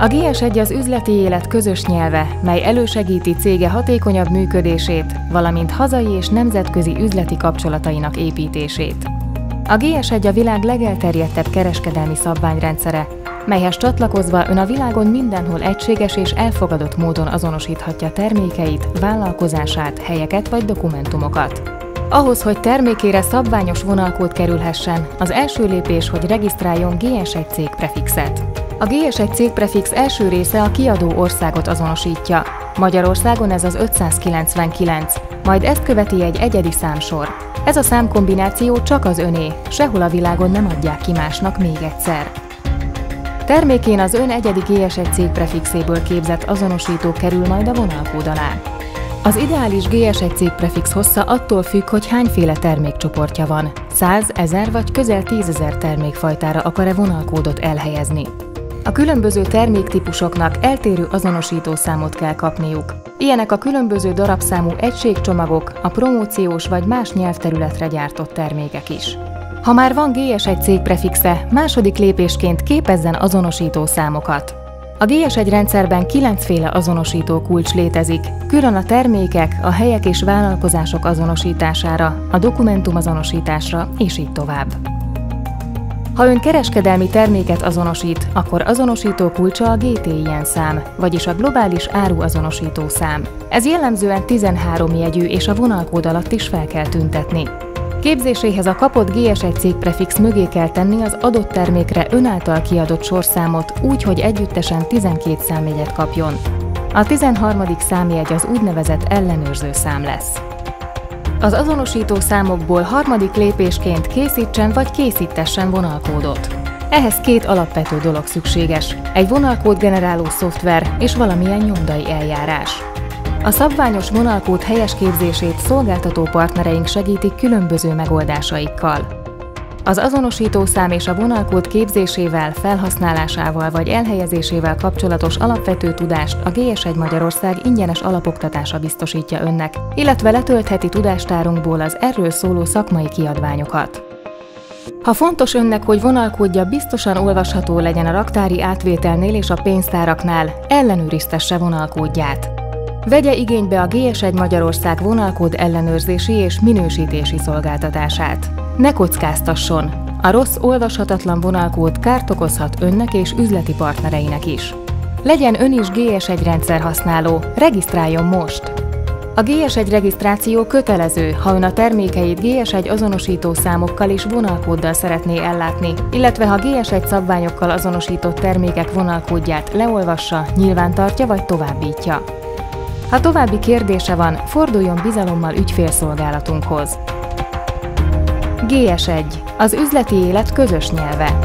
A GS1 az üzleti élet közös nyelve, mely elősegíti cége hatékonyabb működését, valamint hazai és nemzetközi üzleti kapcsolatainak építését. A GS1 a világ legelterjedtebb kereskedelmi szabványrendszere, melyhez csatlakozva ön a világon mindenhol egységes és elfogadott módon azonosíthatja termékeit, vállalkozását, helyeket vagy dokumentumokat. Ahhoz, hogy termékére szabványos vonalkód kerülhessen, az első lépés, hogy regisztráljon GS1 cégprefixet. A GS1 cégprefix első része a kiadó országot azonosítja. Magyarországon ez az 599, majd ezt követi egy egyedi számsor. Ez a számkombináció csak az öné, sehol a világon nem adják ki másnak még egyszer. Termékén az ön egyedi GS1 cégprefixéből képzett azonosító kerül majd a vonalkód alá. Az ideális GS1 cégprefix hossza attól függ, hogy hányféle termékcsoportja van. 100, 1000 vagy közel 10 000 termékfajtára akar-e vonalkódot elhelyezni. A különböző terméktípusoknak eltérő azonosítószámot kell kapniuk. Ilyenek a különböző darabszámú egységcsomagok, a promóciós vagy más nyelvterületre gyártott termékek is. Ha már van GS1 cégprefixe, második lépésként képezzen azonosítószámokat. A GS1 rendszerben 9 féle azonosító kulcs létezik, külön a termékek, a helyek és vállalkozások azonosítására, a dokumentumazonosításra és így tovább. Ha ön kereskedelmi terméket azonosít, akkor azonosító kulcsa a GTIN szám, vagyis a globális áruazonosító szám. Ez jellemzően 13 jegyű és a vonalkód alatt is fel kell tüntetni. Képzéséhez a kapott GS1 cégprefix mögé kell tenni az adott termékre ön által kiadott sorszámot úgy, hogy együttesen 12 számjegyet kapjon. A 13. számjegy az úgynevezett ellenőrző szám lesz. Az azonosító számokból harmadik lépésként készítsen vagy készítessen vonalkódot. Ehhez két alapvető dolog szükséges, egy vonalkódgeneráló szoftver és valamilyen nyomdai eljárás. A szabványos vonalkód helyes képzését szolgáltató partnereink segítik különböző megoldásaikkal. Az azonosítószám és a vonalkód képzésével, felhasználásával vagy elhelyezésével kapcsolatos alapvető tudást a GS1 Magyarország ingyenes alapoktatása biztosítja önnek, illetve letöltheti tudástárunkból az erről szóló szakmai kiadványokat. Ha fontos önnek, hogy vonalkódja biztosan olvasható legyen a raktári átvételnél és a pénztáraknál, ellenőriztesse vonalkódját. Vegye igénybe a GS1 Magyarország vonalkód ellenőrzési és minősítési szolgáltatását. Ne kockáztasson! A rossz, olvashatatlan vonalkód kárt okozhat önnek és üzleti partnereinek is. Legyen ön is GS1 rendszerhasználó, regisztráljon most! A GS1 regisztráció kötelező, ha ön a termékeit GS1 azonosító számokkal és vonalkóddal szeretné ellátni, illetve ha GS1 szabványokkal azonosított termékek vonalkódját leolvassa, nyilvántartja vagy továbbítja. Ha további kérdése van, forduljon bizalommal ügyfélszolgálatunkhoz. GS1. Az üzleti élet közös nyelve.